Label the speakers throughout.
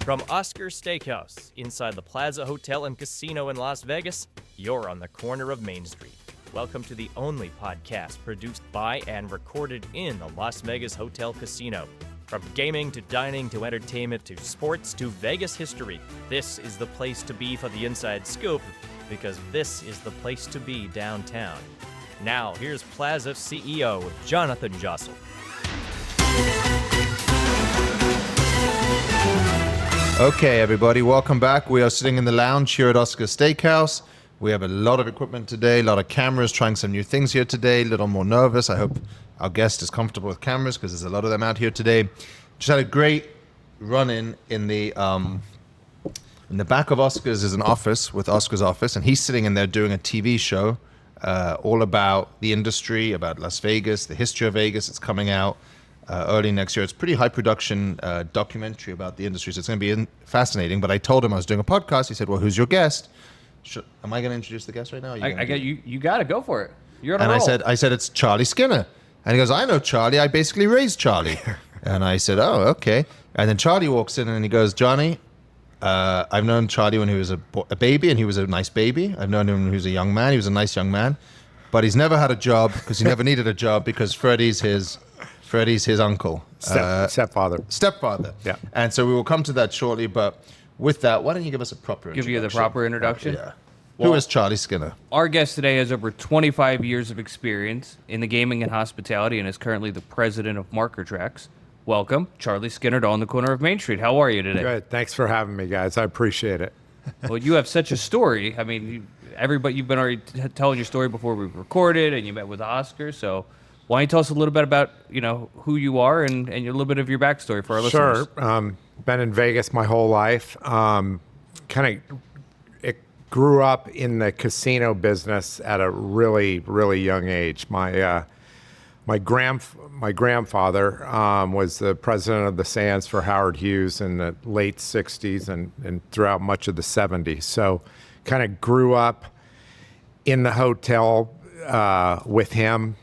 Speaker 1: From Oscar Steakhouse, inside the Plaza Hotel and Casino in Las Vegas, you're on the corner of Main Street. Welcome to the only podcast produced by and recorded in the Las Vegas Hotel Casino. From gaming to dining to entertainment to sports to Vegas history, this is the place to be for the inside scoop, because this is the place to be downtown. Now, here's Plaza CEO Jonathan Jossel.
Speaker 2: Okay, everybody, welcome back. We are sitting in the lounge here at Oscar Steakhouse. We have a lot of equipment today, a lot of cameras, trying some new things here today, a little more nervous. I hope our guest is comfortable with cameras because there's a lot of them out here today. Just had a great run-in in the back of Oscar's is an office with Oscar's office, and he's sitting in there doing a TV show all about the industry, about Las Vegas, the history of Vegas. It's coming out early next year. It's a pretty high production documentary about the industry, so it's going to be fascinating. But I told him I was doing a podcast. He said, well, who's your guest? Am I going to introduce the guest right now?
Speaker 3: You got to go for it. You're on a roll.
Speaker 2: I said, it's Charlie Skinner. And he goes, I know Charlie. I basically raised Charlie. And I said, oh, okay. And then Charlie walks in and he goes, Johnny, I've known Charlie when he was a baby, and he was a nice baby. I've known him when he was a young man. He was a nice young man. But he's never had a job because he never needed a job because Freddie's his uncle.
Speaker 4: Stepfather.
Speaker 2: Stepfather.
Speaker 4: Yeah.
Speaker 2: And so we will come to that shortly. But with that, why don't you give us a proper introduction?
Speaker 3: Give you the proper introduction?
Speaker 2: Yeah. Who is Charlie Skinner?
Speaker 3: Our guest today has over 25 years of experience in the gaming and hospitality and is currently the president of Marker Trax. Welcome, Charlie Skinner, to On the Corner of Main Street. How are you today?
Speaker 4: Good. Thanks for having me, guys. I appreciate it.
Speaker 3: Well, you have such a story. I mean, you've been already telling your story before we recorded, and you met with Oscar. So why don't you tell us a little bit about who you are and a little bit of your backstory for our listeners?
Speaker 4: Sure. Been in Vegas my whole life. Grew up in the casino business at a really, really young age. My grandfather was the president of the Sands for Howard Hughes in the late 60s and throughout much of the 70s. So kind of grew up in the hotel with him.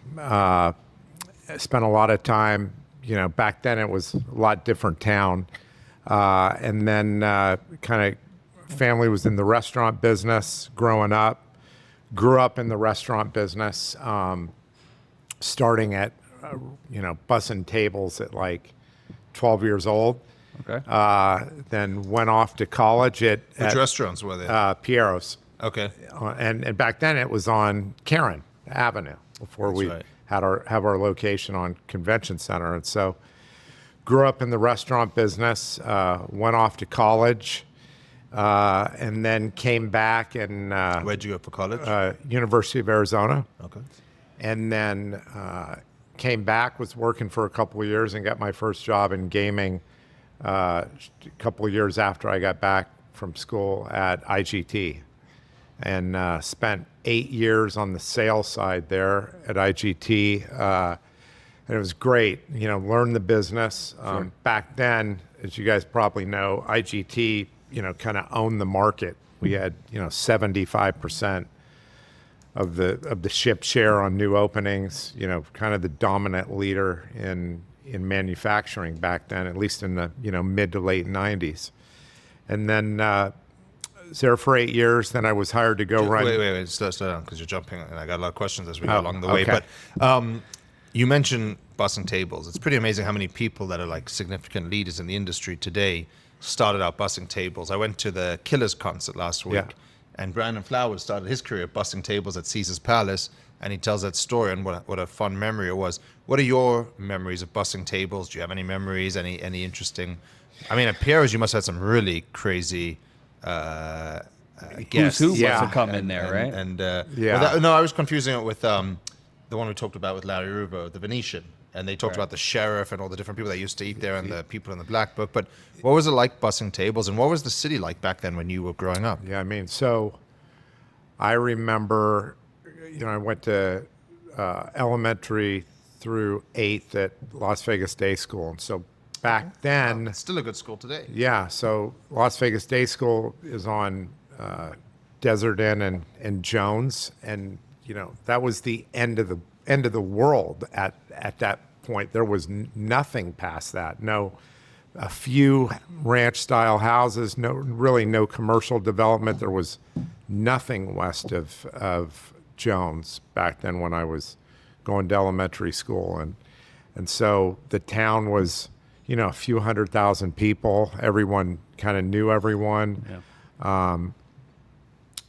Speaker 4: Spent a lot of time, back then it was a lot different town. And then kind of family was in the restaurant business growing up. Grew up in the restaurant business, starting at, bussing tables at like 12 years old.
Speaker 3: Okay.
Speaker 4: Then went off to college at
Speaker 2: restaurants were they?
Speaker 4: Piero's.
Speaker 2: Okay.
Speaker 4: And back then it was on Karen Avenue before we have our location on Convention Center. And so grew up in the restaurant business, went off to college, and then came back and...
Speaker 2: Where'd you go for college?
Speaker 4: University of Arizona.
Speaker 2: Okay.
Speaker 4: And then came back, was working for a couple of years and got my first job in gaming a couple of years after I got back from school at IGT. And spent 8 years on the sales side there at IGT. And it was great, learn the business.
Speaker 2: Sure.
Speaker 4: Back then, as you guys probably know, IGT, kind of owned the market. We had, 75% of the ship share on new openings, kind of the dominant leader in manufacturing back then, at least in the, mid to late 90s. And then was there for 8 years. Then I was hired to go run.
Speaker 2: Wait, slow down, because you're jumping, and I got a lot of questions as we go along the way.
Speaker 4: Okay.
Speaker 2: But you mentioned bussing tables. It's pretty amazing how many people that are like significant leaders in the industry today started out bussing tables. I went to the Killers concert last week, and Brandon Flowers started his career bussing tables at Caesar's Palace, and he tells that story and what a fun memory it was. What are your memories of bussing tables? Do you have any memories, any interesting... I mean, at Piero's, you must have had some really crazy guests.
Speaker 3: Who must have come in there, right?
Speaker 2: No, I was confusing it with the one we talked about with Larry Rubo, the Venetian. And they talked about the sheriff and all the different people that used to eat there and the people in the Black Book. But what was it like bussing tables, and what was the city like back then when you were growing up?
Speaker 4: Yeah, I mean, so I remember, I went to elementary through 8th at Las Vegas Day School. And so back then...
Speaker 2: It's still a good school today.
Speaker 4: Yeah, so Las Vegas Day School is on Desert Inn and Jones. And, that was the end of the world at that point. There was nothing past that. No a few ranch-style houses, no commercial development. There was nothing west of Jones back then when I was going to elementary school, and so the town was, a few 100,000 people. Everyone kind of knew everyone.
Speaker 3: Yeah.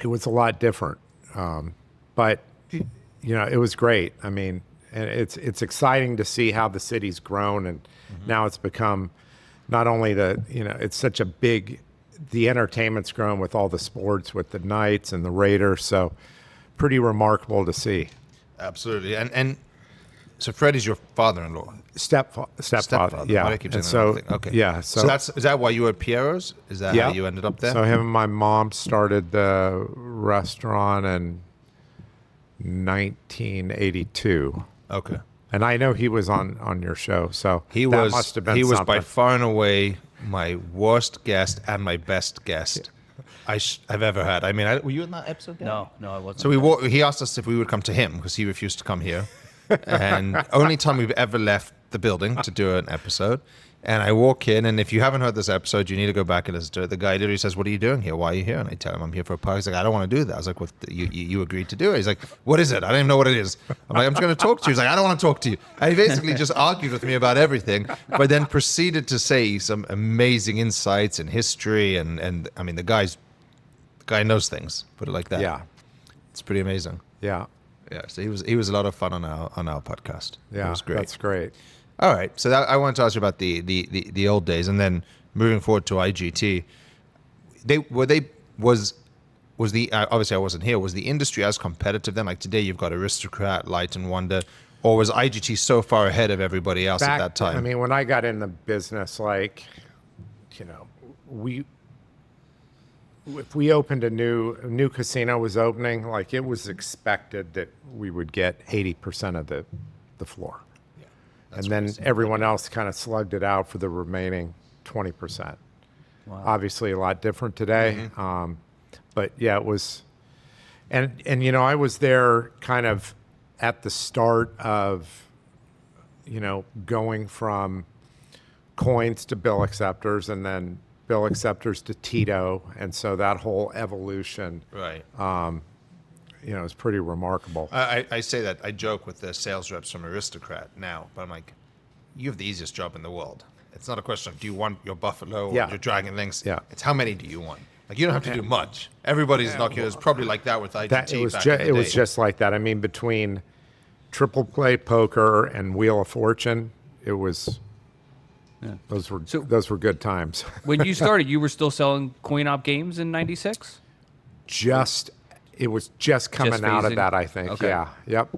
Speaker 4: It was a lot different, but it was great. I mean, and it's exciting to see how the city's grown, and now it's become not only it's such a big, the entertainment's grown with all the sports, with the Knights and the Raiders, so pretty remarkable to see.
Speaker 2: Absolutely. And so Freddie's your father-in-law.
Speaker 4: Stepfather. Yeah.
Speaker 2: Why do I keep saying
Speaker 4: And so,
Speaker 2: that? Okay.
Speaker 4: yeah.
Speaker 2: So is that why you were at Piero's? Is that how you ended up there?
Speaker 4: So him and my mom started the restaurant in 1982.
Speaker 2: Okay.
Speaker 4: And I know he was on your show, so that must have been
Speaker 2: he was
Speaker 4: something.
Speaker 2: by far and away my worst guest and my best guest I've ever had. I mean, were you in that episode? Gary?
Speaker 3: No, I wasn't.
Speaker 2: So he asked us if we would come to him because he refused to come here. And only time we've ever left the building to do an episode. And I walk in, and if you haven't heard this episode, you need to go back and listen to it. The guy literally says, "What are you doing here? Why are you here?" And I tell him, "I'm here for a party." He's like, "I don't want to do that." I was like, "Well, you agreed to do it." He's like, "What is it?" I don't even know what it is. I'm like, "I'm just going to talk to you." He's like, "I don't want to talk to you." And he basically just argued with me about everything, but then proceeded to say some amazing insights in history. And I mean, the guy knows things, put it like that.
Speaker 4: Yeah.
Speaker 2: It's pretty amazing.
Speaker 4: Yeah.
Speaker 2: Yeah, so he was a lot of fun on our podcast.
Speaker 4: Yeah.
Speaker 2: It was great.
Speaker 4: That's great.
Speaker 2: All right, so I wanted to ask you about the old days, and then moving forward to IGT. Obviously I wasn't here. Was the industry as competitive then? Like today, you've got Aristocrat, Light and Wonder, or was IGT so far ahead of everybody else at that time?
Speaker 4: I mean, when I got in the business, if we opened a new casino was opening, like it was expected that we would get 80% of the floor. And then everyone else kind of slugged it out for the remaining 20%. Wow. Obviously, a lot different today.
Speaker 2: Mm-hmm.
Speaker 4: But yeah, it was, and I was there kind of at the start of, going from coins to bill acceptors, and then bill acceptors to Tito, and so that whole evolution,
Speaker 2: right.
Speaker 4: It's pretty remarkable.
Speaker 2: I say that, I joke with the sales reps from Aristocrat now, but I'm like, you have the easiest job in the world. It's not a question of do you want your Buffalo or your Dragon Links.
Speaker 4: Yeah.
Speaker 2: It's how many do you want? Like, you don't have to do much. Everybody's knocking. It's probably like that with IGT.
Speaker 4: It was just like that. I mean, between triple play poker and Wheel of Fortune, it was. Yeah. Those were good times.
Speaker 3: When you started, you were still selling coin-op games in '96.
Speaker 4: It was just coming out of that, I think.
Speaker 3: Okay.
Speaker 4: Yeah. Yep.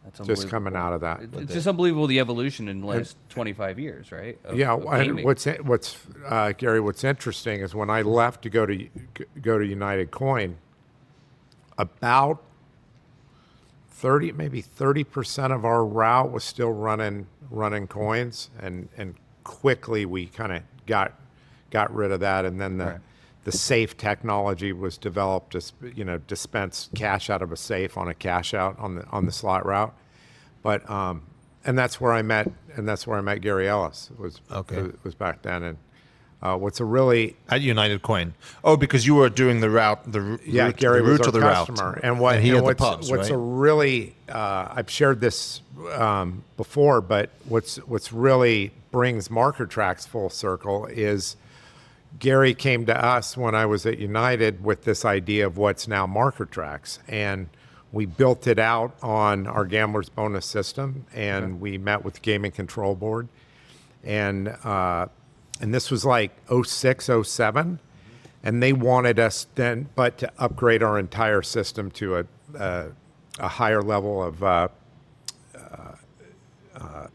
Speaker 3: That's
Speaker 4: just coming out of that.
Speaker 3: It's just unbelievable, the evolution in the last 25 years, right?
Speaker 4: And what's Gary? What's interesting is when I left to go to United Coin, about 30% of our route was still running coins, and quickly we kind of got rid of that, and then the safe technology was developed to dispense cash out of a safe on a cash out on the slot route. But and that's where I met Gary Ellis. Was back then. And what's a really
Speaker 2: at United Coin? Oh, because you were doing the route,
Speaker 4: Gary was our
Speaker 2: the
Speaker 4: customer.
Speaker 2: route,
Speaker 4: and
Speaker 2: he had
Speaker 4: what's
Speaker 2: the pubs,
Speaker 4: what's
Speaker 2: right?
Speaker 4: a really I've shared this before, but what's really brings Marker Trax full circle is Gary came to us when I was at United with this idea of what's now Marker Trax, and we built it out on our Gambler's Bonus system, and we met with the Gaming Control Board, and this was like 06, 07, and they wanted us then to upgrade our entire system to a higher level of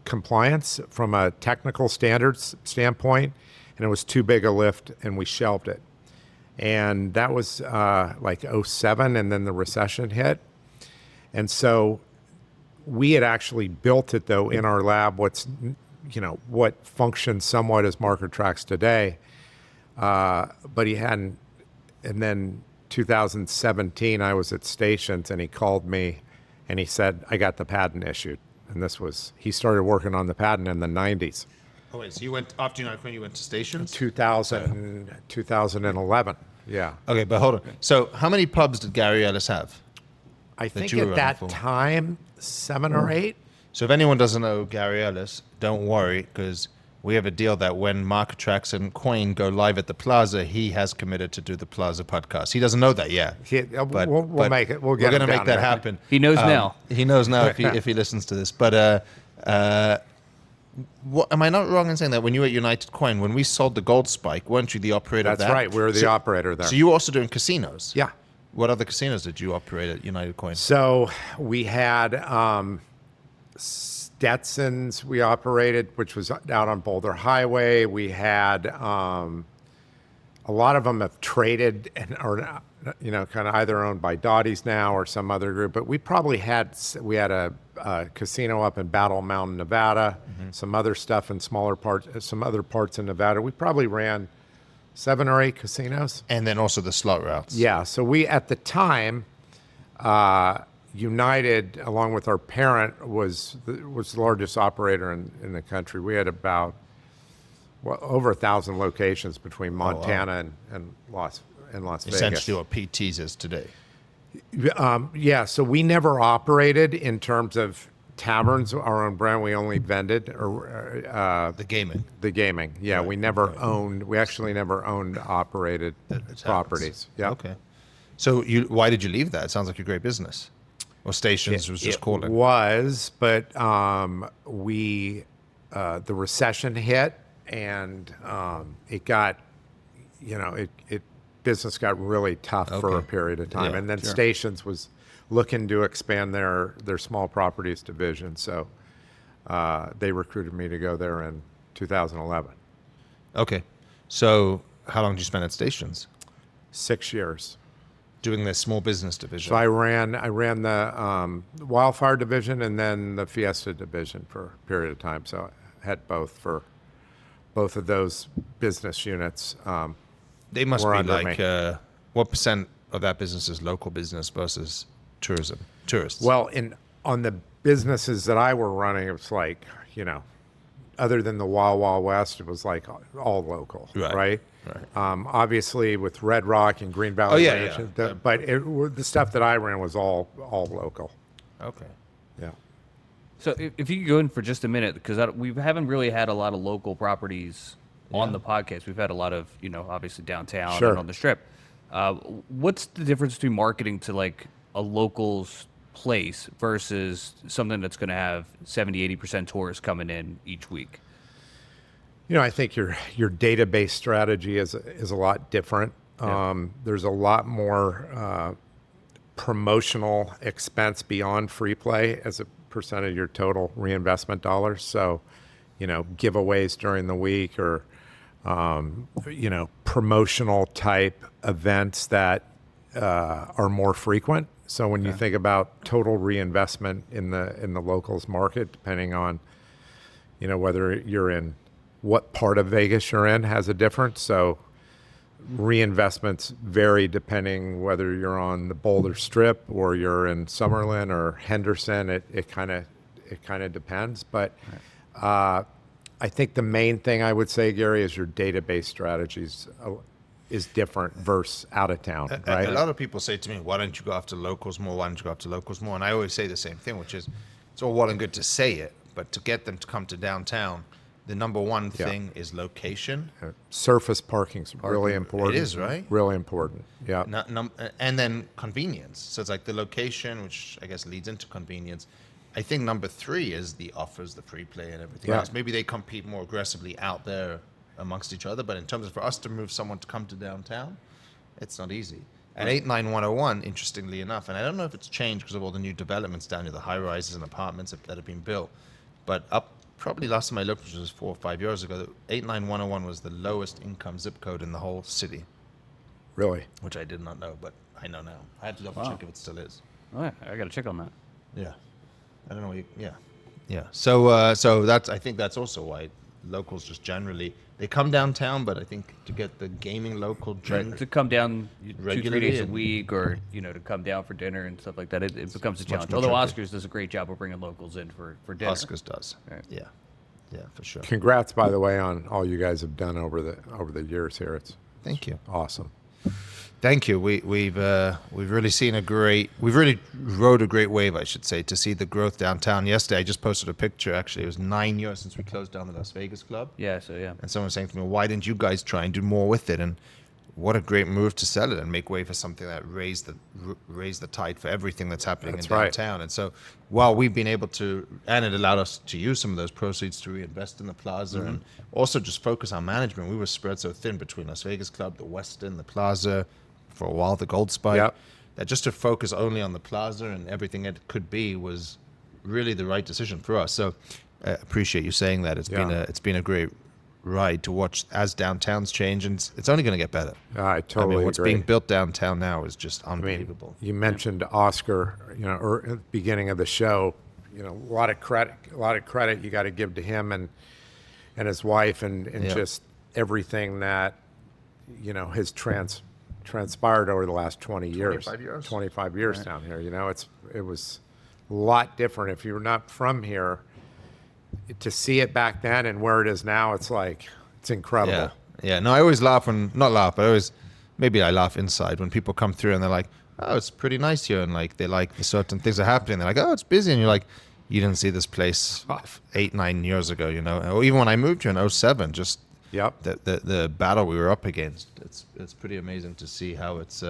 Speaker 4: compliance from a technical standards standpoint, and it was too big a lift, and we shelved it. And that was like 07, and then the recession hit. And so we had actually built it, though, in our lab, what functions somewhat as Marker Trax today. But he hadn't. And then 2017, I was at Stations, and he called me, and he said, I got the patent issued. And he started working on the patent in the 90s.
Speaker 2: Oh wait, so you went after United Coin, you went to stations?
Speaker 4: 2011. Yeah.
Speaker 2: Okay, but hold on. So how many pubs did Gary Ellis have?
Speaker 4: I think
Speaker 2: you were
Speaker 4: at
Speaker 2: running
Speaker 4: that
Speaker 2: for?
Speaker 4: time, 7 or 8.
Speaker 2: So if anyone doesn't know Gary Ellis, don't worry, because we have a deal that when Marker Trax and Coin go live at the Plaza, he has committed to do the Plaza podcast. He doesn't know that yet.
Speaker 4: We'll make it. We'll get
Speaker 2: We're going to
Speaker 4: him
Speaker 2: make
Speaker 4: down
Speaker 2: that
Speaker 4: there.
Speaker 2: happen.
Speaker 3: He knows now.
Speaker 2: He knows now if he listens to this. But what, am I not wrong in saying that when you were at United Coin, when we sold the Gold Spike, weren't you the operator of
Speaker 4: That's
Speaker 2: that?
Speaker 4: right. We were the operator there.
Speaker 2: So you were also doing casinos?
Speaker 4: Yeah.
Speaker 2: What other casinos did you operate at United Coin?
Speaker 4: So we had Stetson's we operated, which was out on Boulder Highway. We had a lot of them have traded and are kind of either owned by Dottie's now or some other group. But we probably had a casino up in Battle Mountain, Nevada. Some other stuff in some other parts in Nevada. We probably ran 7 or 8 casinos.
Speaker 2: And then also the slot routes.
Speaker 4: Yeah. So we, at the time, United, along with our parent, was the largest operator in the country. We had about over 1,000 locations between Montana and Las Vegas.
Speaker 2: Essentially what PT's is today.
Speaker 4: Yeah. So we never operated in terms of taverns, our own brand. We only vended
Speaker 2: The gaming.
Speaker 4: the gaming. Yeah. We never owned. We actually never owned operated properties. Yeah.
Speaker 2: Okay. So why did you leave that? It sounds like a great business. Or stations was just calling.
Speaker 4: It was, but the recession hit, and it got, business got really tough for a period of time,
Speaker 2: Yeah,
Speaker 4: and then
Speaker 2: sure.
Speaker 4: Stations was looking to expand their small properties division, so they recruited me to go there in 2011.
Speaker 2: Okay. So how long did you spend at stations?
Speaker 4: 6 years.
Speaker 2: Doing the small business division.
Speaker 4: So I ran the wildfire division and then the Fiesta division for a period of time. So I had both of those business units.
Speaker 2: They must
Speaker 4: were
Speaker 2: be
Speaker 4: under
Speaker 2: like,
Speaker 4: me.
Speaker 2: what percent of that business is local business versus tourists?
Speaker 4: Well, on the businesses that I were running, it was like, other than the Wild Wild West, it was like all local, right?
Speaker 2: Right.
Speaker 4: Obviously, with Red Rock and Green Valley Ranch, but the stuff that I ran was all local.
Speaker 2: Okay.
Speaker 4: Yeah.
Speaker 3: So if you could go in for just a minute, because we haven't really had a lot of local properties on the podcast. We've had a lot of, obviously downtown
Speaker 4: Sure.
Speaker 3: and on the Strip. What's the difference between marketing to like a local's place versus something that's going to have 70-80% tourists coming in each week?
Speaker 4: I think your database strategy is a lot different. There's a lot more promotional expense beyond free play as a percent of your total reinvestment dollars. So, giveaways during the week or promotional type events that are more frequent. So when you think about total reinvestment in the locals market, depending on whether you're in what part of Vegas you're in has a difference. So reinvestments vary depending whether you're on the Boulder Strip or you're in Summerlin or Henderson. It kind of depends. But I think the main thing I would say, Gary, is your database strategies is different versus out of town. Right?
Speaker 2: A lot of people say to me, why don't you go after locals more? Why don't you go after locals more? And I always say the same thing, which is it's all well and good to say it, but to get them to come to downtown, the number one thing is location.
Speaker 4: Surface parking's really important.
Speaker 2: It is, right?
Speaker 4: Really important. Yeah.
Speaker 2: And then convenience. So it's like the location, which I guess leads into convenience. I think number 3 is the offers, the free play and everything else. Maybe they compete more aggressively out there amongst each other, but in terms of for us to move someone to come to downtown, it's not easy. At 89101, interestingly enough, and I don't know if it's changed because of all the new developments down here, the high rises and apartments that have been built, but up probably last time I looked, which was 4 or 5 years ago, 89101 was the lowest income zip code in the whole city,
Speaker 4: Really?
Speaker 2: which I did not know, but I know now. I had to double check if it still is.
Speaker 3: Oh, yeah, I got to check on that.
Speaker 2: Yeah. I don't know. Yeah. So that's, I think that's also why locals just generally, they come downtown, but I think to get the gaming local drink,
Speaker 3: To come down 2-3
Speaker 2: Regularly
Speaker 3: days a
Speaker 2: and-
Speaker 3: week or, to come down for dinner and stuff like that, it becomes a challenge.
Speaker 2: more
Speaker 3: Although
Speaker 2: tricky.
Speaker 3: Oscars does a great job of bringing locals in for dinner.
Speaker 2: Oscars does.
Speaker 3: Right.
Speaker 2: Yeah. Yeah, for sure.
Speaker 4: Congrats, by the way, on all you guys have done over the years here.
Speaker 2: Thank you.
Speaker 4: Awesome.
Speaker 2: Thank you. We've really seen we've really rode a great wave, I should say, to see the growth downtown. Yesterday, I just posted a picture. Actually, it was 9 years since we closed down the Las Vegas club.
Speaker 3: Yeah. So yeah.
Speaker 2: And someone was saying to me, "Why didn't you guys try and do more with it?" And what a great move to sell it and make way for something that raised the tide for everything that's happening
Speaker 4: That's
Speaker 2: in
Speaker 4: right.
Speaker 2: downtown. And so, while we've been able to, and it allowed us to use some of those proceeds to reinvest in the plaza and also just focus on management. We were spread so thin between Las Vegas Club, the Westin, the plaza, for a while the Gold Spike,
Speaker 4: Yep.
Speaker 2: that just to focus only on the plaza and everything it could be was really the right decision for us. So, I appreciate you saying that. It's been a great ride to watch as downtowns change, and it's only going to get better.
Speaker 4: I totally
Speaker 2: what's
Speaker 4: agree.
Speaker 2: being built downtown now is just unbelievable.
Speaker 4: You mentioned Oscar, at the beginning of the show. A lot of credit you got to give to him and his wife and just everything that has transpired over the last 20 years.
Speaker 2: 25 years.
Speaker 4: 25 years down here. It was a lot different. If you're not from here, to see it back then and where it is now, it's incredible.
Speaker 2: Yeah. No, I always laugh maybe I laugh inside when people come through and they're like, "Oh, it's pretty nice here," and like they like the certain things are happening. They're like, "Oh, it's busy," and you're like, "You didn't see this place 8-9 years ago, or even when I moved here in 2007, just
Speaker 4: Yep.
Speaker 2: the battle we were up against. It's pretty amazing to see how it's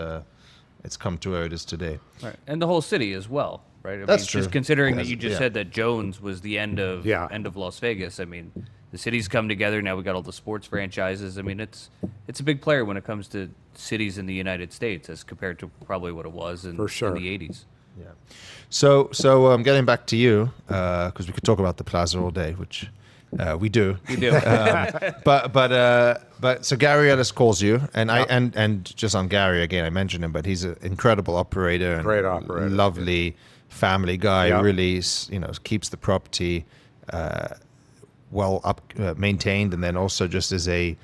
Speaker 2: come to where it is today."
Speaker 3: Right. And the whole city as well, right?
Speaker 2: That's true.
Speaker 3: Just considering that you
Speaker 2: Yeah.
Speaker 3: just said that Jones was the end of Las Vegas. I mean, the city's come together now. We got all the sports franchises. I mean, it's a big player when it comes to cities in the United States as compared to probably what it was in,
Speaker 4: For sure.
Speaker 3: in the 80s.
Speaker 2: Yeah. So getting back to you, because we could talk about the plaza all day, which we do.
Speaker 3: We do.
Speaker 2: But so Gary Ellis calls you, and and just on Gary again, I mentioned him, but he's an incredible operator, and
Speaker 4: Great operator.
Speaker 2: lovely family guy.
Speaker 4: Yep.
Speaker 2: Really, keeps the property well maintained, and then also just as a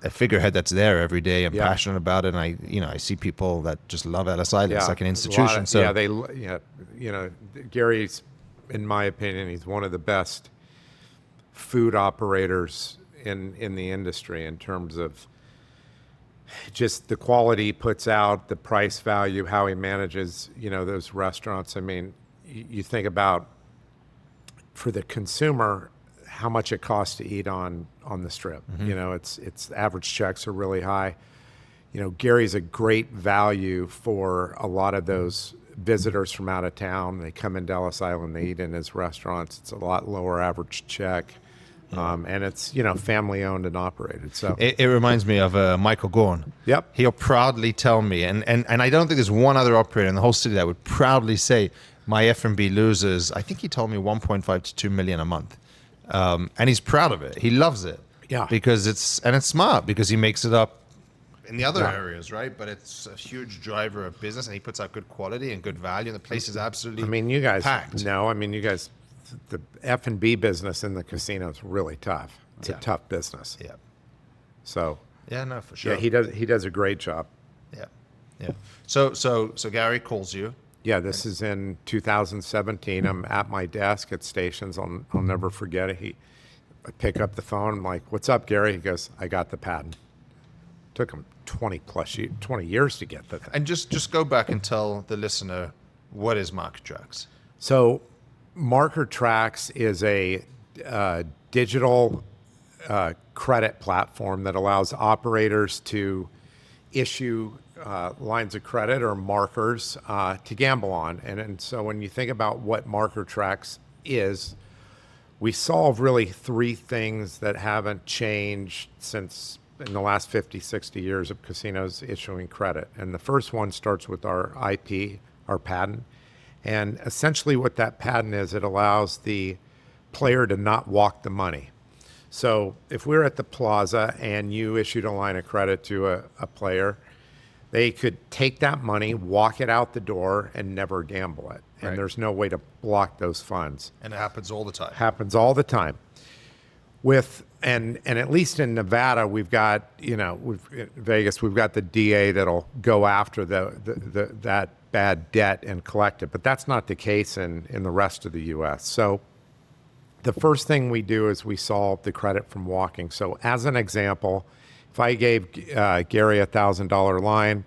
Speaker 2: figurehead that's there every day and
Speaker 4: Yeah.
Speaker 2: passionate about it. And I see people that just love Ellis Island. It's like an
Speaker 4: a lot
Speaker 2: institution.
Speaker 4: of- Gary's, in my opinion, he's one of the best food operators in the industry in terms of just the quality he puts out, the price value, how he manages, those restaurants. I mean, you think about for the consumer, how much it costs to eat on the Strip. It's average checks are really high. Gary's a great value for a lot of those visitors from out of town. They come into Ellis Island, they eat in his restaurants. It's a lot lower average check. And it's, family owned and operated. So
Speaker 2: it reminds me of Michael Gorn.
Speaker 4: Yep.
Speaker 2: He'll proudly tell me, and I don't think there's one other operator in the whole city that would proudly say, my F&B loses, I think he told me 1.5 to 2 million a month. And he's proud of it. He loves it.
Speaker 4: Yeah.
Speaker 2: Because it's smart because he makes it up in the other areas, right? But it's a huge driver of business, and he puts out good quality and good value, and the place is absolutely
Speaker 4: you guys
Speaker 2: packed.
Speaker 4: know, the F&B business in the casino is really tough. It's a tough business.
Speaker 2: Yeah.
Speaker 4: So
Speaker 2: Yeah, no, for sure.
Speaker 4: yeah, he does a great job.
Speaker 2: Yeah. So Gary calls you.
Speaker 4: Yeah, this is in 2017. I'm at my desk at Stations. I'll never forget it. I pick up the phone. I'm like, "What's up, Gary?" He goes, "I got the patent." Took him 20 years to get the thing.
Speaker 2: And just go back and tell the listener, what is Marker Trax?
Speaker 4: So, Marker Trax is a digital credit platform that allows operators to issue lines of credit or markers to gamble on. And so when you think about what Marker Trax is, we solve really three things that haven't changed since in the last 50, 60 years of casinos issuing credit. And the first one starts with our IP, our patent. And essentially what that patent is, it allows the player to not walk the money. So if we're at the plaza and you issued a line of credit to a player, they could take that money, walk it out the door, and never gamble it. And
Speaker 3: Right.
Speaker 4: there's no way to block those funds.
Speaker 2: And it happens all the time.
Speaker 4: Happens all the time. And at least in Nevada, we've got, Vegas, we've got the DA that'll go after that bad debt and collect it. But that's not the case in the rest of the U.S. So the first thing we do is we solve the credit from walking. So as an example, if I gave Gary a $1,000 line,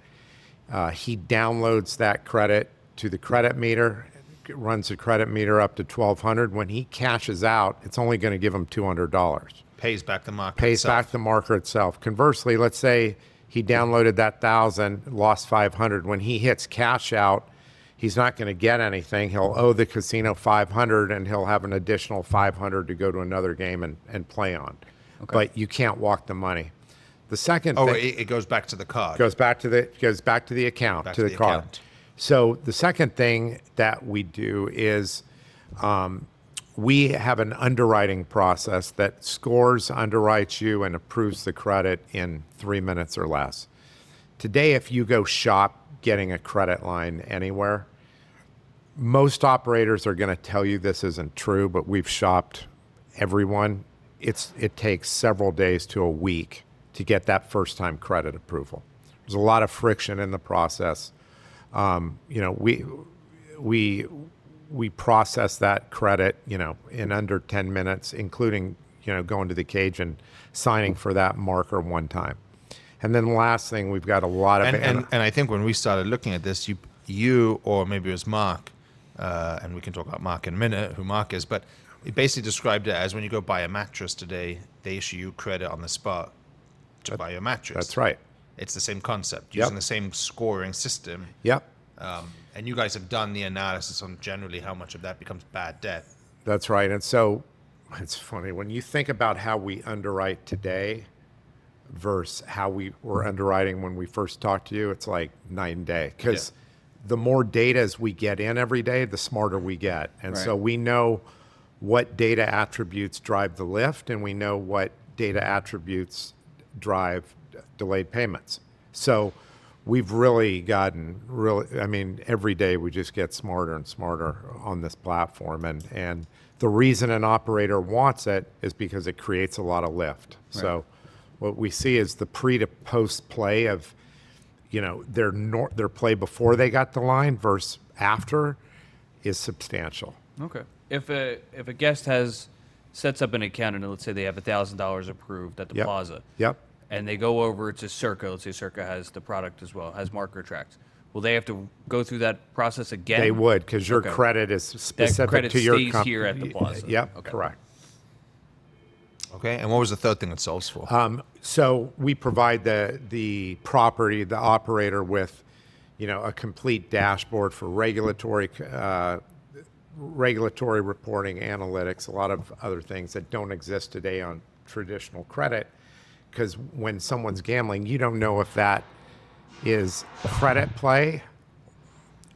Speaker 4: he downloads that credit to the credit meter, runs the credit meter up to 1,200. When he cashes out, it's only going to give him $200.
Speaker 2: Pays back the marker.
Speaker 4: Pays
Speaker 2: itself.
Speaker 4: back the marker itself. Conversely, let's say he downloaded that 1,000, lost 500. When he hits cash out, he's not going to get anything. He'll owe the casino 500, and he'll have an additional 500 to go to another game and play on.
Speaker 3: Okay.
Speaker 4: But you can't walk the money. The second
Speaker 2: Oh,
Speaker 4: thing
Speaker 2: it goes back to the card.
Speaker 4: goes back to the account,
Speaker 2: Back
Speaker 4: to
Speaker 2: to
Speaker 4: the
Speaker 2: the
Speaker 4: card.
Speaker 2: account.
Speaker 4: So the second thing that we do is we have an underwriting process that scores, underwrites you, and approves the credit in 3 minutes or less. Today, if you go shop getting a credit line anywhere, most operators are going to tell you this isn't true, but we've shopped everyone. It takes several days to a week to get that first-time credit approval. There's a lot of friction in the process. We process that credit, in under 10 minutes, including, going to the cage and signing for that marker one time. And then the last thing, we've got a lot of...
Speaker 2: And I think when we started looking at this, you or maybe it was Mark, and we can talk about Mark in a minute, who Mark is, but he basically described it as when you go buy a mattress today, they issue you credit on the spot to buy your mattress.
Speaker 4: That's right.
Speaker 2: It's the same concept,
Speaker 4: Yep.
Speaker 2: using the same scoring system.
Speaker 4: Yep.
Speaker 2: And you guys have done the analysis on generally how much of that becomes bad debt.
Speaker 4: That's right. And so it's funny, when you think about how we underwrite today versus how we were underwriting when we first talked to you, it's like night and day. Because the more data as we get in every day, the smarter we get. And so we know what data attributes drive the lift, and we know what data attributes drive delayed payments. So we've really gotten every day we just get smarter and smarter on this platform. And the reason an operator wants it is because it creates a lot of lift. Right. So what we see is the pre to post play of, their play before they got the line versus after is substantial.
Speaker 3: Okay. If a guest sets up an account and let's say they have $1,000 approved at the plaza.
Speaker 4: Yep.
Speaker 3: And they go over to Circa. Let's say Circa has the product as well, has Marker Trax. Will they have to go through that process again?
Speaker 4: They would, because your credit is specific
Speaker 3: that credit
Speaker 4: to your
Speaker 3: stays
Speaker 4: company.
Speaker 3: here at the plaza.
Speaker 4: Yep,
Speaker 3: Okay.
Speaker 4: correct.
Speaker 2: Okay, and what was the third thing it solves for?
Speaker 4: So we provide the property, the operator with, a complete dashboard for regulatory reporting, analytics, a lot of other things that don't exist today on traditional credit. Because when someone's gambling, you don't know if that is credit play.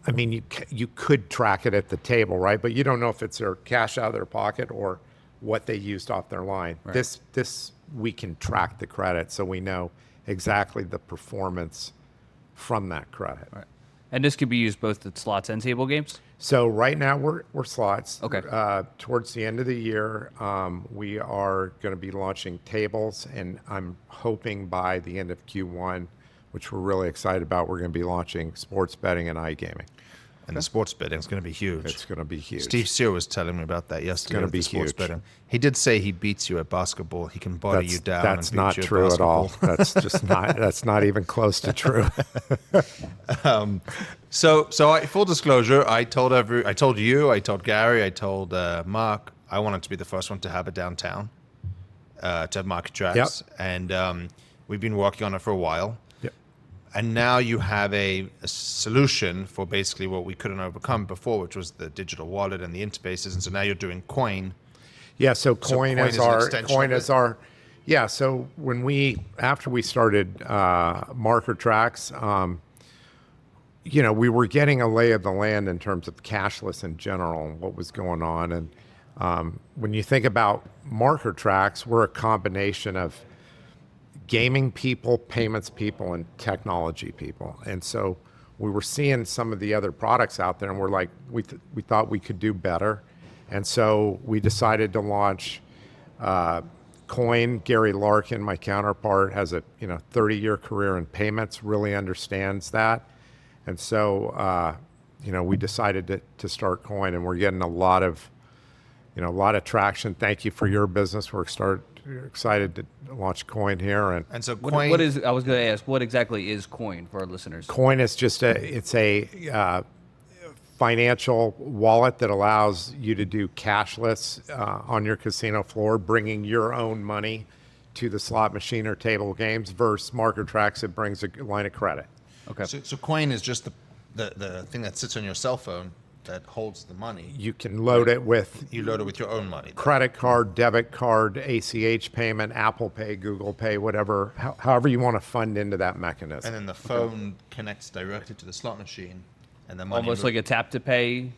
Speaker 4: I mean, you could track it at the table, right? But you don't know if it's their cash out of their pocket or what they used off their line.
Speaker 3: Right.
Speaker 4: This we can track the credit, so we know exactly the performance from that credit.
Speaker 3: Right. And this could be used both at slots and table games?
Speaker 4: So right now we're slots.
Speaker 3: Okay.
Speaker 4: Towards the end of the year, we are going to be launching tables, and I'm hoping by the end of Q1, which we're really excited about, we're going to be launching sports betting and iGaming.
Speaker 2: And the sports betting is going to be huge.
Speaker 4: It's going to be huge.
Speaker 2: Steve Sear was telling me about that yesterday.
Speaker 4: gonna
Speaker 2: with
Speaker 4: be
Speaker 2: the sports
Speaker 4: huge.
Speaker 2: betting. He did say he beats you at basketball. He can body you down.
Speaker 4: That's
Speaker 2: and beat
Speaker 4: not
Speaker 2: you
Speaker 4: true at all.
Speaker 2: basketball.
Speaker 4: That's just not. That's not even close to true.
Speaker 2: So full disclosure, I told you, I told Gary, I told Mark, I wanted to be the first one to have it downtown, to have Marker Trax.
Speaker 4: Yep.
Speaker 2: And we've been working on it for a while.
Speaker 4: Yep.
Speaker 2: And now you have a solution for basically what we couldn't overcome before, which was the digital wallet and the interfaces. And so now you're doing coin.
Speaker 4: Yeah. So coin is
Speaker 2: an extension of it?
Speaker 4: our. Yeah. So after we started Marker Trax, we were getting a lay of the land in terms of cashless in general and what was going on. And when you think about Marker Trax, we're a combination of gaming people, payments people, and technology people. And so we were seeing some of the other products out there, and we're like, we thought we could do better. And so we decided to launch Coin. Gary Larkin, my counterpart, has a 30-year career in payments, really understands that. And so, we decided to start Coin, and we're getting a lot of a lot of traction. Thank you for your business. We're excited to launch Coin here.
Speaker 2: And so
Speaker 3: What,
Speaker 2: Coin,
Speaker 3: what is? I was going to ask, what exactly is Coin for our listeners?
Speaker 4: Coin is just a financial wallet that allows you to do cashless on your casino floor, bringing your own money to the slot machine or table games versus Marker Trax, it brings a line of credit.
Speaker 3: Okay.
Speaker 2: so Coin is just the thing that sits on your cell phone that holds the money.
Speaker 4: You can load it with
Speaker 2: You load it with your own money.
Speaker 4: credit card, debit card, ACH payment, Apple Pay, Google Pay, whatever, however you want to fund into that mechanism.
Speaker 2: And then the phone connects directly to the slot machine, and the money
Speaker 3: Almost like a tap to pay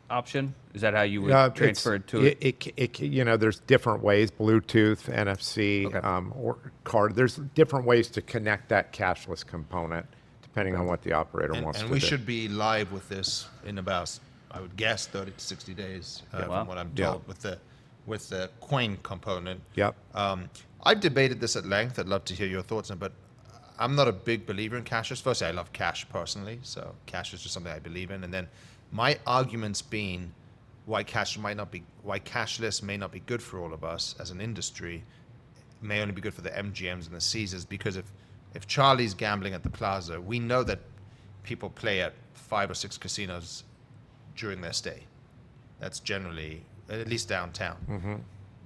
Speaker 3: option. Is that how you would transfer it to it?
Speaker 4: There's different ways, Bluetooth, NFC,
Speaker 3: Okay.
Speaker 4: or card. There's different ways to connect that cashless component depending on what the operator wants to
Speaker 2: and
Speaker 4: do.
Speaker 2: we should be live with this in about, I would guess, 30 to 60 days,
Speaker 3: Wow.
Speaker 2: from what I'm
Speaker 4: Yeah.
Speaker 2: told, with the Coin component.
Speaker 4: Yep.
Speaker 2: I've debated this at length. I'd love to hear your thoughts on it, but I'm not a big believer in cashless. Firstly, I love cash personally, so cash is just something I believe in. And then my argument's been why cashless may not be good for all of us as an industry, may only be good for the MGMs and the Caesars, because if Charlie's gambling at the Plaza, we know that people play at 5 or 6 casinos during their stay. That's generally, at least downtown.
Speaker 4: Mm-hmm.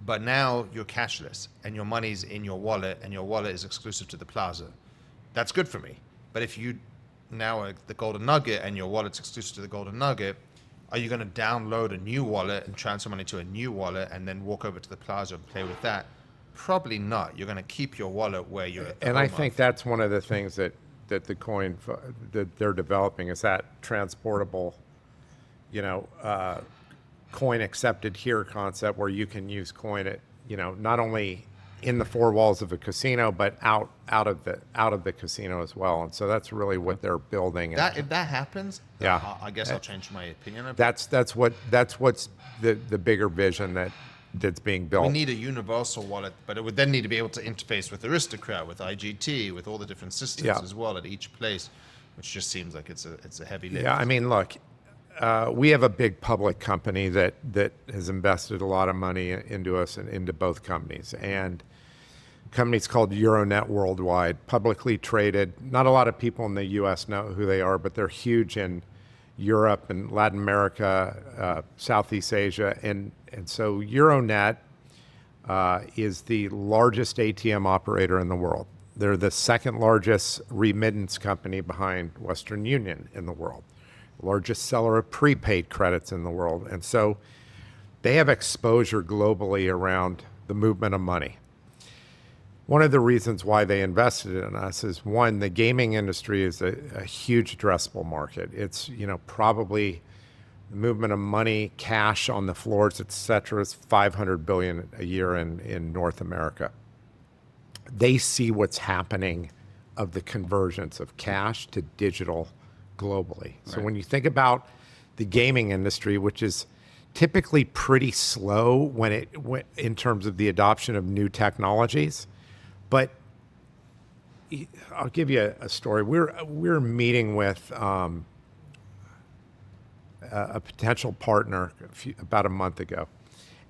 Speaker 2: But now you're cashless and your money's in your wallet and your wallet is exclusive to the Plaza. That's good for me. But if you now are the Golden Nugget and your wallet's exclusive to the Golden Nugget, are you going to download a new wallet and transfer money to a new wallet and then walk over to the Plaza and play with that? Probably not. You're going to keep your wallet where you're at the
Speaker 4: And
Speaker 2: home
Speaker 4: I think
Speaker 2: of.
Speaker 4: that's one of the things that the Coin that they're developing is that transportable, Coin accepted here concept where you can use Coin at, not only in the 4 walls of a casino, but out of the casino as well. And so that's really what they're building.
Speaker 2: If that happens,
Speaker 4: Yeah.
Speaker 2: I guess I'll change my opinion. Of it.
Speaker 4: That's what's the bigger vision that's being built.
Speaker 2: We need a universal wallet, but it would then need to be able to interface with Aristocrat, with IGT, with all the different systems
Speaker 4: Yeah.
Speaker 2: as well at each place, which just seems like it's a heavy lift.
Speaker 4: Yeah, I mean, look, we have a big public company that has invested a lot of money into us and into both companies. And the company's called Euronet Worldwide, publicly traded. Not a lot of people in the U.S. know who they are, but they're huge in Europe and Latin America, Southeast Asia. And so Euronet is the largest ATM operator in the world. They're the second largest remittance company behind Western Union in the world, largest seller of prepaid credits in the world. And so they have exposure globally around the movement of money. One of the reasons why they invested in us is, one, the gaming industry is a huge addressable market. It's, probably the movement of money, cash on the floors, et cetera, is $500 billion a year in North America. They see what's happening of the convergence of cash to digital globally. So when you think about the gaming industry, which is typically pretty slow in terms of the adoption of new technologies, but I'll give you a story. We're meeting with a potential partner about a month ago,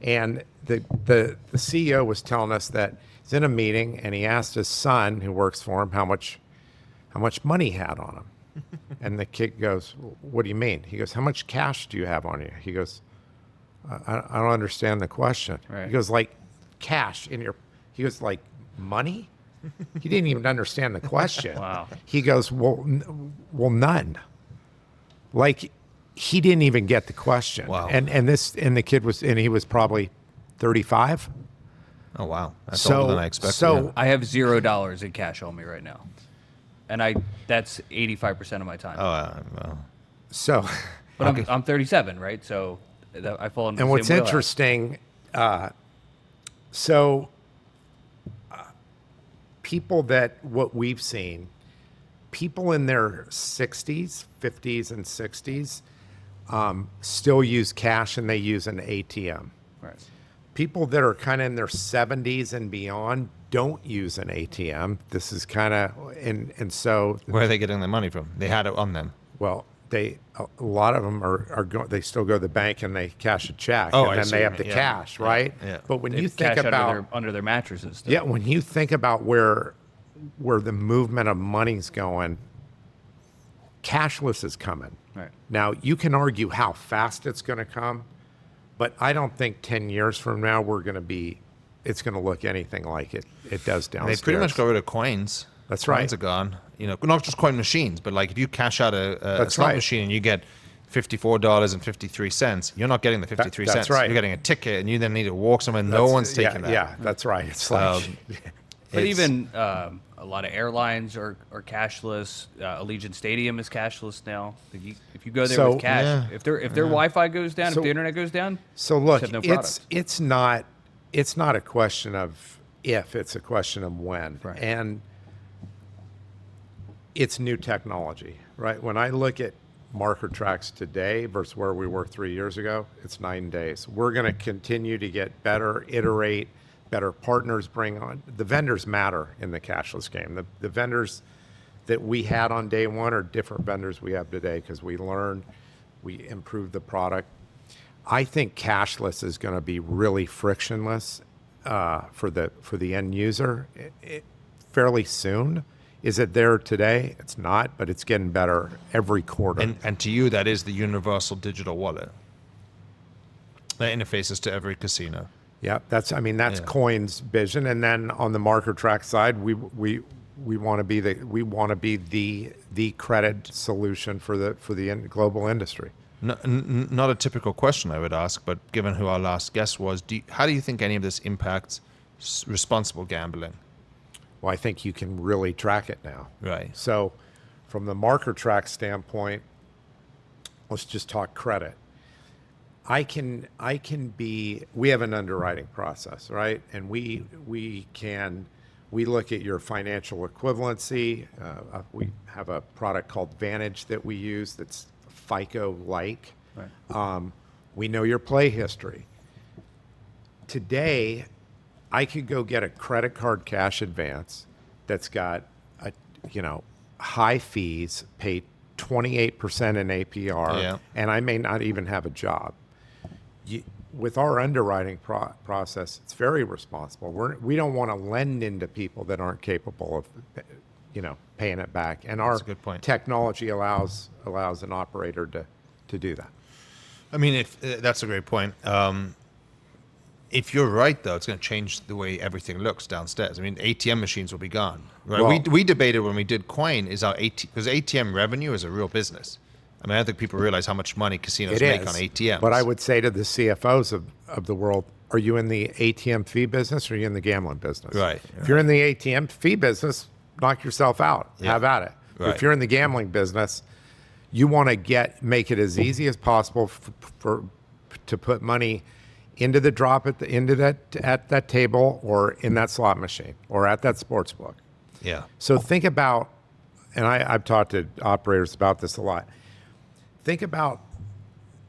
Speaker 4: and the CEO was telling us that he's in a meeting and he asked his son, who works for him, how much money he had on him. And the kid goes, "What do you mean?" He goes, "How much cash do you have on you?" He goes, I don't understand the question.
Speaker 3: Right.
Speaker 4: He goes, "Like cash in your," he goes, "Like money?" He didn't even understand the question.
Speaker 3: Wow.
Speaker 4: He goes, well, none. Like, he didn't even get the question.
Speaker 2: Wow.
Speaker 4: And the kid he was probably 35.
Speaker 2: Oh wow, that's older than I expected.
Speaker 4: So
Speaker 3: I have $0 in cash on me right now, and that's 85% of my time.
Speaker 2: well,
Speaker 4: so
Speaker 3: But I'm 37, right? So I fall into
Speaker 4: and
Speaker 3: the
Speaker 4: what's
Speaker 3: same wheelhouse.
Speaker 4: interesting, people what we've seen, people in their 60s, 50s, and 60s still use cash and they use an ATM.
Speaker 3: Right.
Speaker 4: People that are kind of in their 70s and beyond don't use an ATM. This is kind of, and so,
Speaker 2: where are they getting their money from? They had it on them.
Speaker 4: well, a lot of them they still go to the bank and they cash a check,
Speaker 2: Oh,
Speaker 4: and
Speaker 2: I
Speaker 4: then
Speaker 2: see
Speaker 4: they
Speaker 2: what
Speaker 4: have
Speaker 2: you
Speaker 4: the
Speaker 2: mean. Yeah.
Speaker 4: cash, right?
Speaker 2: Yeah.
Speaker 4: But when
Speaker 3: They
Speaker 4: you think
Speaker 3: cash
Speaker 4: about
Speaker 3: under their mattresses. Still.
Speaker 4: yeah, when you think about where the movement of money's going, cashless is coming.
Speaker 3: Right.
Speaker 4: Now, you can argue how fast it's going to come, but I don't think 10 years from now it's going to look anything like it does
Speaker 2: And
Speaker 4: downstairs.
Speaker 2: they pretty much got rid of coins.
Speaker 4: That's
Speaker 2: Coins
Speaker 4: right.
Speaker 2: are gone. Not just coin machines, but like if you cash out a
Speaker 4: That's
Speaker 2: slot
Speaker 4: right.
Speaker 2: machine and you get $54.53, you're not getting the 53
Speaker 4: that's
Speaker 2: cents.
Speaker 4: right.
Speaker 2: You're getting a ticket, and you then need to walk somewhere. No one's taking that.
Speaker 4: Yeah, that's right. It's like
Speaker 3: But
Speaker 2: It's-
Speaker 3: even a lot of airlines are cashless. Allegiant Stadium is cashless now. If you go there
Speaker 4: So-
Speaker 3: with cash,
Speaker 2: Yeah.
Speaker 3: if their Wi-Fi goes down,
Speaker 4: So-
Speaker 3: if the internet goes down,
Speaker 4: So look,
Speaker 3: have no product.
Speaker 4: it's not a question of if, it's a question of when.
Speaker 3: Right.
Speaker 4: And it's new technology, right? When I look at Marker Trax today versus where we were 3 years ago, it's 9 days. We're going to continue to get better, iterate, better partners bring on. The vendors matter in the cashless game. The vendors that we had on day one are different vendors we have today because we learned, we improved the product. I think cashless is going to be really frictionless for the end user fairly soon. Is it there today? It's not, but it's getting better every quarter.
Speaker 2: And to you, that is the universal digital wallet that interfaces to every casino.
Speaker 4: Yeah, that's
Speaker 2: Yeah.
Speaker 4: Coin's vision. And then on the Marker Trax side, we want to be the credit solution for the global industry.
Speaker 2: Not a typical question I would ask, but given who our last guest was, how do you think any of this impacts responsible gambling?
Speaker 4: Well, I think you can really track it now.
Speaker 2: Right.
Speaker 4: So from the Marker Trax standpoint, let's just talk credit. We have an underwriting process, right? And we look at your financial equivalency. We have a product called Vantage that we use that's FICO-like.
Speaker 3: Right.
Speaker 4: We know your play history. Today, I could go get a credit card cash advance that's got high fees, pay 28% in APR,
Speaker 2: Yeah.
Speaker 4: and I may not even have a job. With our underwriting process, it's very responsible. We don't want to lend into people that aren't capable of, paying it back. And our
Speaker 2: That's a good point.
Speaker 4: technology allows an operator to do that.
Speaker 2: I mean, that's a great point. If you're right, though, it's going to change the way everything looks downstairs. I mean, ATM machines will be gone. Right?
Speaker 4: Well-
Speaker 2: We debated when we did Coin because ATM revenue is a real business. I mean, I don't think people realize how much money casinos
Speaker 4: It
Speaker 2: make
Speaker 4: is.
Speaker 2: on ATMs.
Speaker 4: But I would say to the CFOs of the world, are you in the ATM fee business or are you in the gambling business?
Speaker 2: Right.
Speaker 4: If you're in the ATM fee business, knock yourself out.
Speaker 2: Yeah.
Speaker 4: Have at it.
Speaker 2: Right.
Speaker 4: If you're in the gambling business, you want to make it as easy as possible to put money into the drop at that table or in that slot machine or at that sports book.
Speaker 2: Yeah.
Speaker 4: So think about, and I've talked to operators about this a lot. Think about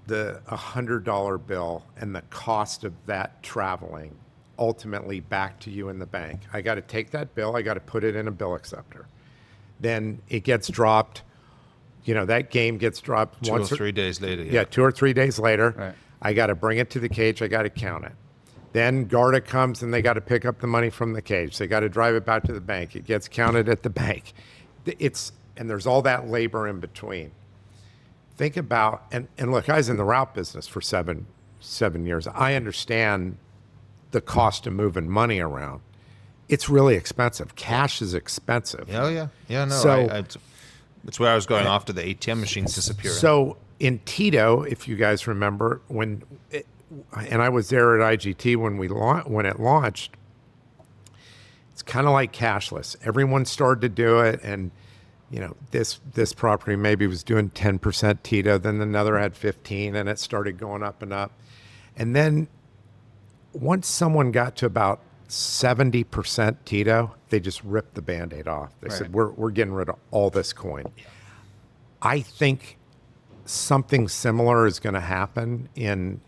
Speaker 4: the $100 bill and the cost of that traveling ultimately back to you in the bank. I got to take that bill, I got to put it in a bill acceptor. Then it gets dropped, that game gets dropped
Speaker 2: 2 or 3 days later.
Speaker 4: yeah, 2 or 3 days later.
Speaker 3: Right.
Speaker 4: I got to bring it to the cage. I got to count it. Then Garda comes and they got to pick up the money from the cage. They got to drive it back to the bank. It gets counted at the bank. And there's all that labor in between. Think about, and look, I was in the route business for seven years. I understand the cost of moving money around. It's really expensive. Cash is expensive.
Speaker 2: Oh, yeah. Yeah, no.
Speaker 4: So-
Speaker 2: that's where I was going after the ATM machines disappearing.
Speaker 4: So in Tito, if you guys remember, and I was there at IGT when it launched, it's kind of like cashless. Everyone started to do it, and this property maybe was doing 10% Tito, then another had 15, and it started going up and up. And then once someone got to about 70% Tito, they just ripped the Band-Aid off. They said, we're getting rid of all this coin. I think something similar is going to happen in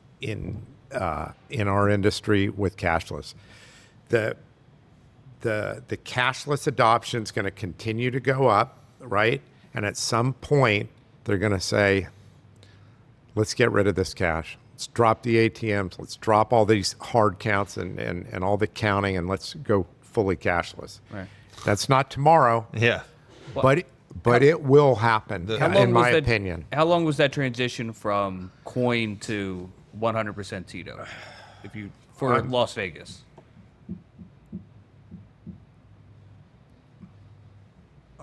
Speaker 4: our industry with cashless. The cashless adoption is going to continue to go up, right? And at some point, they're going to say, let's get rid of this cash. Let's drop the ATMs. Let's drop all these hard counts and all the counting, and let's go fully cashless.
Speaker 3: Right.
Speaker 4: That's not tomorrow,
Speaker 2: Yeah.
Speaker 4: but it will happen, in my opinion.
Speaker 3: How long was that transition from coin to 100% Tito? For Las Vegas?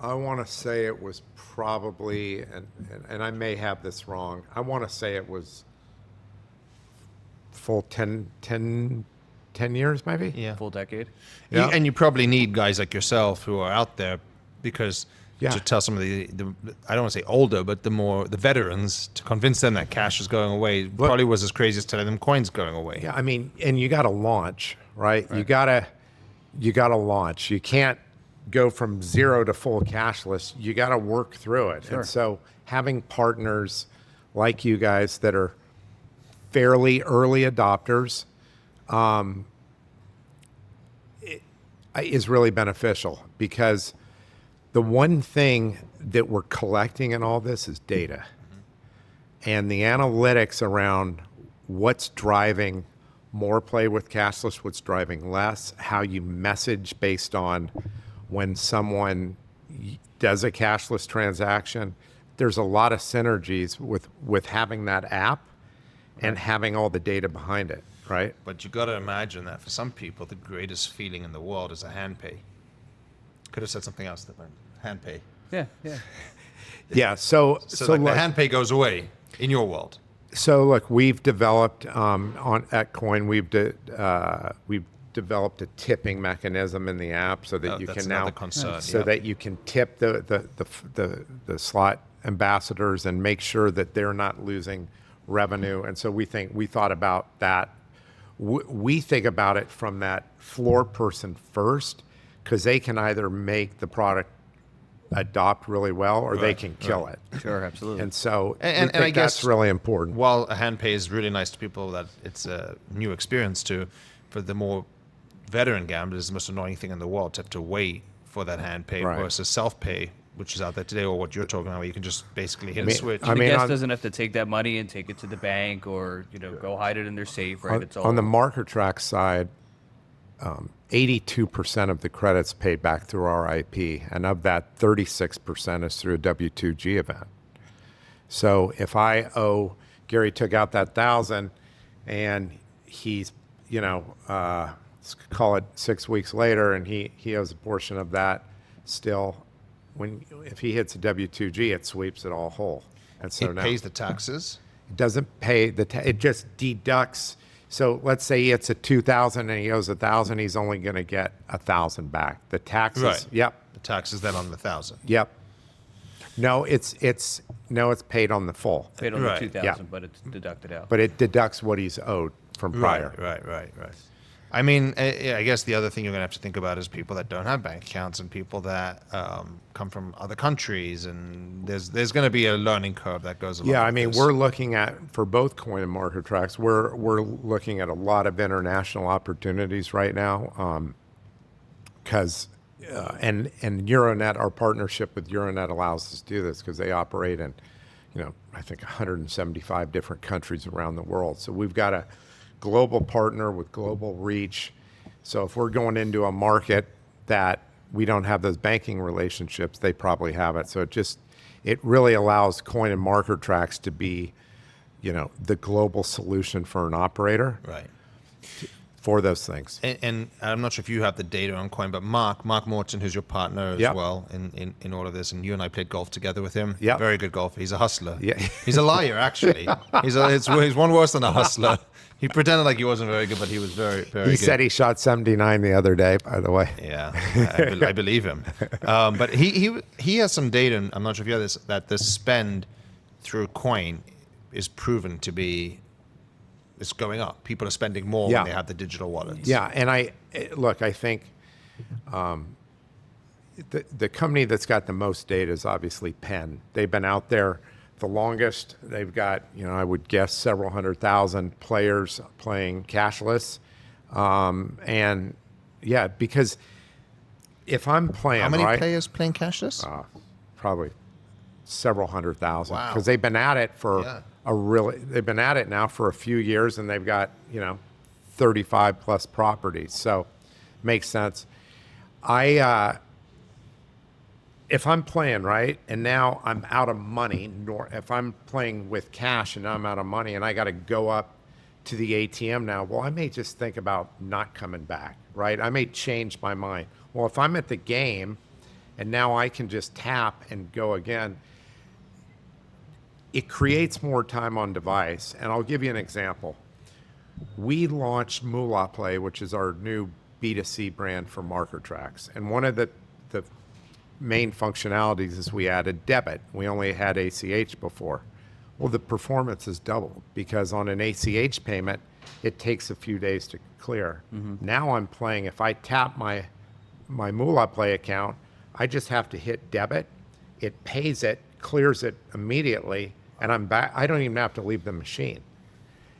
Speaker 4: I want to say it was probably, and I may have this wrong, I want to say it was full 10 years maybe?
Speaker 2: Yeah.
Speaker 3: Full decade?
Speaker 4: Yeah.
Speaker 2: And you probably need guys like yourself who are out there because
Speaker 4: Yeah.
Speaker 2: to tell some of the I don't want to say older, but the veterans, to convince them that cash is going away probably was as crazy as telling them coins going away.
Speaker 4: Yeah, I mean, and you got to launch, right? You got to launch. You can't go from zero to full cashless. You got to work through it.
Speaker 3: Sure.
Speaker 4: And so having partners like you guys that are fairly early adopters is really beneficial, because the one thing that we're collecting in all this is data. And the analytics around what's driving more play with cashless, what's driving less, how you message based on when someone does a cashless transaction. There's a lot of synergies with having that app and having all the data behind it, right?
Speaker 2: But you got to imagine that for some people, the greatest feeling in the world is a hand pay. Could have said something else different. Hand pay.
Speaker 3: Yeah, yeah.
Speaker 4: Yeah. So
Speaker 2: like
Speaker 4: look,
Speaker 2: the hand pay goes away in your world.
Speaker 4: So look, we've developed at Coin, we've developed a tipping mechanism in the app so that you
Speaker 2: That's
Speaker 4: can now
Speaker 2: another concern,
Speaker 4: so
Speaker 2: yeah.
Speaker 4: that you can tip the slot ambassadors and make sure that they're not losing revenue. And so we thought about that. We think about it from that floor person first, because they can either make the product adopt really well or they can kill it.
Speaker 3: Sure, absolutely.
Speaker 4: And so
Speaker 2: And
Speaker 4: we think
Speaker 2: I guess
Speaker 4: that's really important.
Speaker 2: While a hand pay is really nice to people that it's a new experience to, for the more veteran gamblers, it's the most annoying thing in the world to have to wait for that hand pay
Speaker 4: Right.
Speaker 2: versus self pay, which is out there today, or what you're talking about, where you can just basically hit a
Speaker 4: mean,
Speaker 2: switch.
Speaker 4: I
Speaker 3: the
Speaker 4: mean,
Speaker 3: guest
Speaker 4: on-
Speaker 3: doesn't have to take that money and take it to the bank or go hide it in their safe, right? It's all
Speaker 4: On the Marker Trax side, 82% of the credits paid back through our IP, and of that, 36% is through a W2G event. So if Gary took out that 1,000, and he's, let's call it 6 weeks later, and he owes a portion of that still. If he hits a W2G, it sweeps it all whole, and so
Speaker 2: it
Speaker 4: now
Speaker 2: pays the taxes.
Speaker 4: it doesn't pay it just deducts. So let's say it's a 2,000 and he owes 1,000. He's only going to get 1,000 back. The taxes.
Speaker 2: Right.
Speaker 4: Yep.
Speaker 2: The taxes then on the 1,000.
Speaker 4: Yep. No, it's paid on the full,
Speaker 3: paid on
Speaker 2: Right,
Speaker 3: the 2,000,
Speaker 4: yeah.
Speaker 3: but it's deducted out.
Speaker 4: but it deducts what he's owed from prior.
Speaker 2: Right. I mean, I guess the other thing you're going to have to think about is people that don't have bank accounts and people that come from other countries, and there's going to be a learning curve that goes along.
Speaker 4: Yeah, I
Speaker 2: with
Speaker 4: mean,
Speaker 2: this.
Speaker 4: we're looking at, for both Coin and Marker Trax, we're looking at a lot of international opportunities right now, because and Euronet, our partnership with Euronet allows us to do this because they operate in, I think 175 different countries around the world. So we've got a global partner with global reach. So if we're going into a market that we don't have those banking relationships, they probably have it. So it really allows Coin and Marker Trax to be, the global solution for an operator
Speaker 2: Right.
Speaker 4: for those things.
Speaker 2: And I'm not sure if you have the data on Coin, but Mark Morton, who's your partner as
Speaker 4: Yep.
Speaker 2: well in all of this, and you and I played golf together with him.
Speaker 4: Yep.
Speaker 2: Very good golfer. He's a hustler.
Speaker 4: Yeah.
Speaker 2: He's a liar, actually. He's one worse than a hustler. He pretended like he wasn't very good, but he was very, very
Speaker 4: He
Speaker 2: good.
Speaker 4: said he shot 79 the other day, by the way.
Speaker 2: Yeah, I believe him. But he has some data, and I'm not sure if you have this, that the spend through Coin is proven to be, it's going up. People are spending more
Speaker 4: Yeah.
Speaker 2: when they have the digital wallets.
Speaker 4: Yeah, and I think the company that's got the most data is obviously Penn. They've been out there the longest. They've got, I would guess, several 100,000 players playing cashless. And yeah, because if I'm playing,
Speaker 2: How many
Speaker 4: right,
Speaker 2: players playing cashless?
Speaker 4: probably several 100,000
Speaker 2: Wow.
Speaker 4: because they've been at it for
Speaker 2: Yeah.
Speaker 4: they've been at it now for a few years, and they've got 35 plus properties. So makes sense. If I'm playing right and now I'm out of money, nor if I'm playing with cash and now I'm out of money and I got to go up to the ATM now, well, I may just think about not coming back, right? I may change my mind. Well, if I'm at the game and now I can just tap and go again, it creates more time on device. And I'll give you an example. We launched Moolah Play, which is our new B2C brand for Marker Trax. And one of the main functionalities is we added debit. We only had ACH before. Well, the performance is doubled because on an ACH payment, it takes a few days to clear. Now I'm playing, if I tap my Moolah Play account, I just have to hit debit. It pays it, clears it immediately, and I'm back. I don't even have to leave the machine.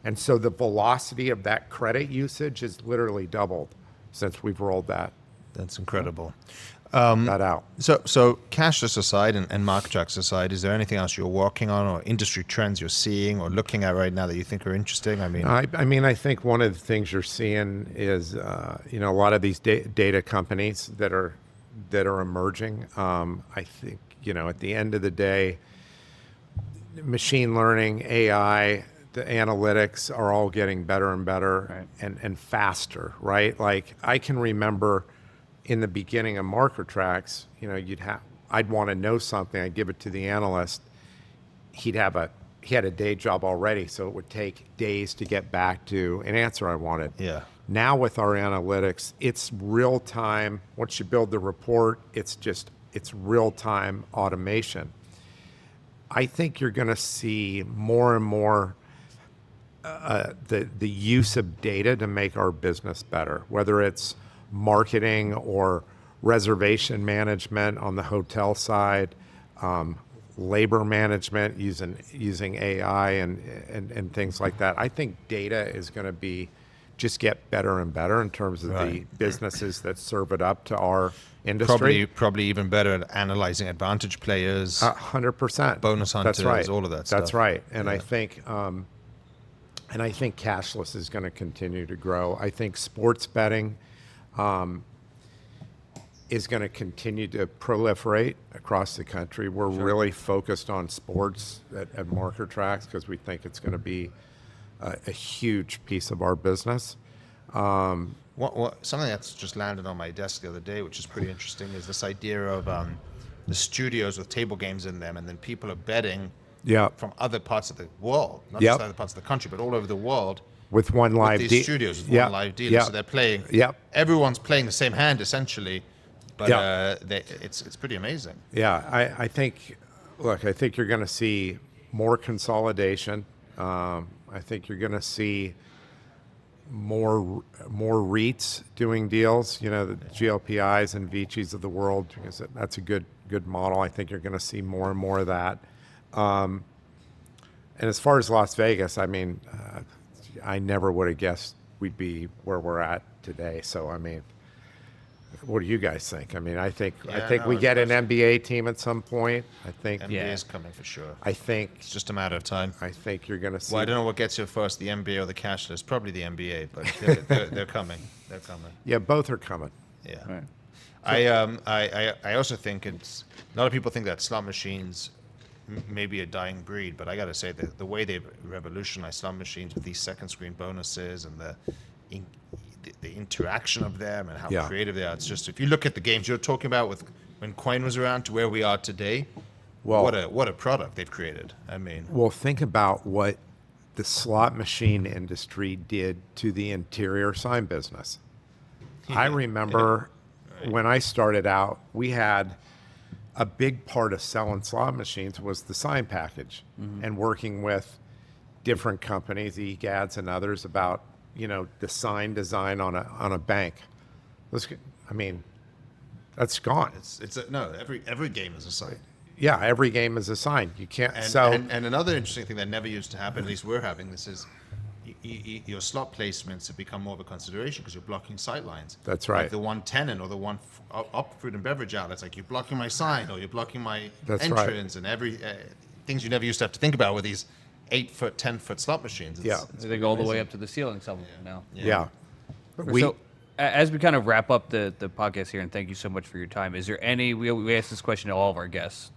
Speaker 4: And so the velocity of that credit usage is literally doubled since we've rolled that
Speaker 2: That's incredible.
Speaker 4: out.
Speaker 2: So cashless aside and Marker Trax aside, is there anything else you're working on or industry trends you're seeing or looking at right now that you think are interesting? I mean,
Speaker 4: I think one of the things you're seeing is, a lot of these data companies that are emerging. I think, at the end of the day, machine learning, AI, the analytics are all getting better and better and faster, right? Like I can remember in the beginning of Marker Trax, I'd want to know something. I'd give it to the analyst. He had a day job already, so it would take days to get back to an answer I wanted.
Speaker 2: Yeah.
Speaker 4: Now with our analytics, it's real time. Once you build the report, it's real time automation. I think you're going to see more and more the use of data to make our business better, whether it's marketing or reservation management on the hotel side, labor management using AI and things like that. I think data is going to just get better and better in terms of the businesses that serve it up to our industry.
Speaker 2: Probably even better at analyzing advantage players.
Speaker 4: 100%.
Speaker 2: Bonus hunters,
Speaker 4: That's right.
Speaker 2: all of that stuff.
Speaker 4: That's right. And I think cashless is going to continue to grow. I think sports betting is going to continue to proliferate across the country. We're really focused on sports at Marker Trax because we think it's going to be a huge piece of our business.
Speaker 2: Something that's just landed on my desk the other day, which is pretty interesting, is this idea of the studios with table games in them, and then people are betting from other parts of the world, not just other parts of the country, but all over the world.
Speaker 4: With one live
Speaker 2: these studios, with one live dealer. So they're playing. Everyone's playing the same hand essentially, but it's pretty amazing.
Speaker 4: Yeah, I think you're going to see more consolidation. I think you're going to see more REITs doing deals. The GLPIs and VICIs of the world, because that's a good model. I think you're going to see more and more of that. And as far as Las Vegas, I mean, I never would have guessed we'd be where we're at today. So, I mean, what do you guys think? I mean, I think we get an NBA team at some point. I think
Speaker 2: NBA is coming for sure.
Speaker 4: I think
Speaker 2: it's just a matter of time.
Speaker 4: I think you're going to see.
Speaker 2: Well, I don't know what gets here first, the NBA or the cashless. Probably the NBA, but they're coming. They're coming.
Speaker 4: Yeah, both are coming.
Speaker 2: Yeah.
Speaker 3: Right.
Speaker 2: I also think a lot of people think that slot machines may be a dying breed, but I got to say that the way they've revolutionized slot machines with these second screen bonuses and the interaction of them and how creative they are. It's just, if you look at the games you're talking about with when Coin was around to where we are today, what a product they've created. I mean,
Speaker 4: well, think about what the slot machine industry did to the interior sign business. I remember when I started out, we had a big part of selling slot machines was the sign package and working with different companies, EGADs and others, about the sign design on a bank. I mean, that's gone.
Speaker 2: Every game is a sign.
Speaker 4: Yeah, every game is a sign. You can't
Speaker 2: and another interesting thing that never used to happen, at least we're having this, is your slot placements have become more of a consideration because you're blocking sight lines.
Speaker 4: That's right.
Speaker 2: Like the one tenant or the one up food and beverage outlet. It's like you're blocking my sign or you're blocking my
Speaker 4: That's right.
Speaker 2: entrance and every things you never used to have to think about with these 8-foot, 10-foot slot machines.
Speaker 4: Yeah.
Speaker 3: They go all the way up to the ceiling, some of them now.
Speaker 4: Yeah.
Speaker 3: So, as we kind of wrap up the podcast here, and thank you so much for your time, is there any, we ask this question to all of our guests,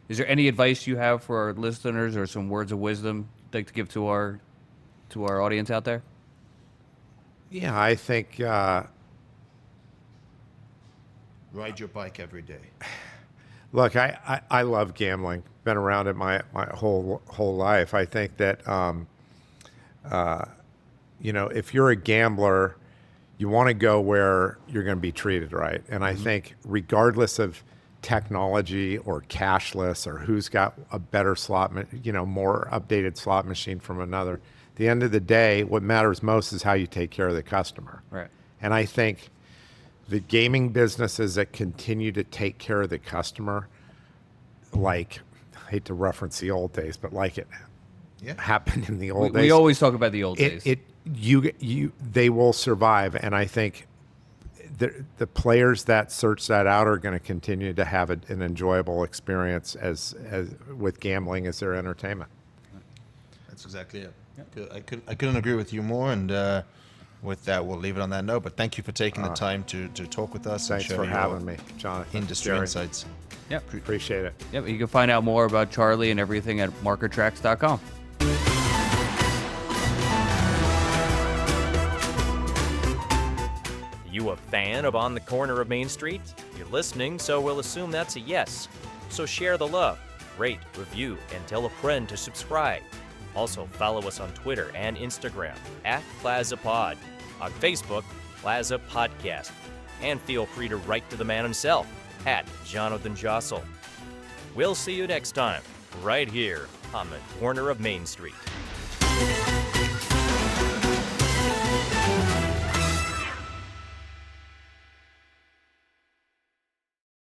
Speaker 3: is there any advice you have for our listeners or some words of wisdom you'd like to give to our audience out there?
Speaker 4: Yeah, I think
Speaker 2: Ride your bike every day.
Speaker 4: look, I love gambling. Been around it my whole life. I think that if you're a gambler, you want to go where you're going to be treated right. And I think regardless of technology or cashless or who's got a better more updated slot machine from another, at the end of the day, what matters most is how you take care of the customer.
Speaker 3: Right.
Speaker 4: And I think the gaming businesses that continue to take care of the customer, like, I hate to reference the old days, but like it happened in the old days.
Speaker 3: We always talk about the old days.
Speaker 4: They will survive, and I think the players that search that out are going to continue to have an enjoyable experience as with gambling as their entertainment.
Speaker 2: That's exactly it. Yep. I couldn't agree with you more, and with that, we'll leave it on that note. But thank you for taking the time to talk with us.
Speaker 4: Thanks
Speaker 2: and
Speaker 4: for
Speaker 2: share
Speaker 4: having
Speaker 2: your
Speaker 4: me, Jonathan.
Speaker 2: industry
Speaker 4: Jerry.
Speaker 2: insights.
Speaker 3: Yep.
Speaker 4: Appreciate it.
Speaker 3: Yep. You can find out more about Charlie and everything at markertrax.com.
Speaker 1: You a fan of On the Corner of Main Street? You're listening, so we'll assume that's a yes. So share the love, rate, review, and tell a friend to subscribe. Also, follow us on Twitter and Instagram @PlazaPod, on Facebook, Plaza Podcast, and feel free to write to the man himself @Jonathan Jossel. We'll see you next time, right here on the corner of Main Street.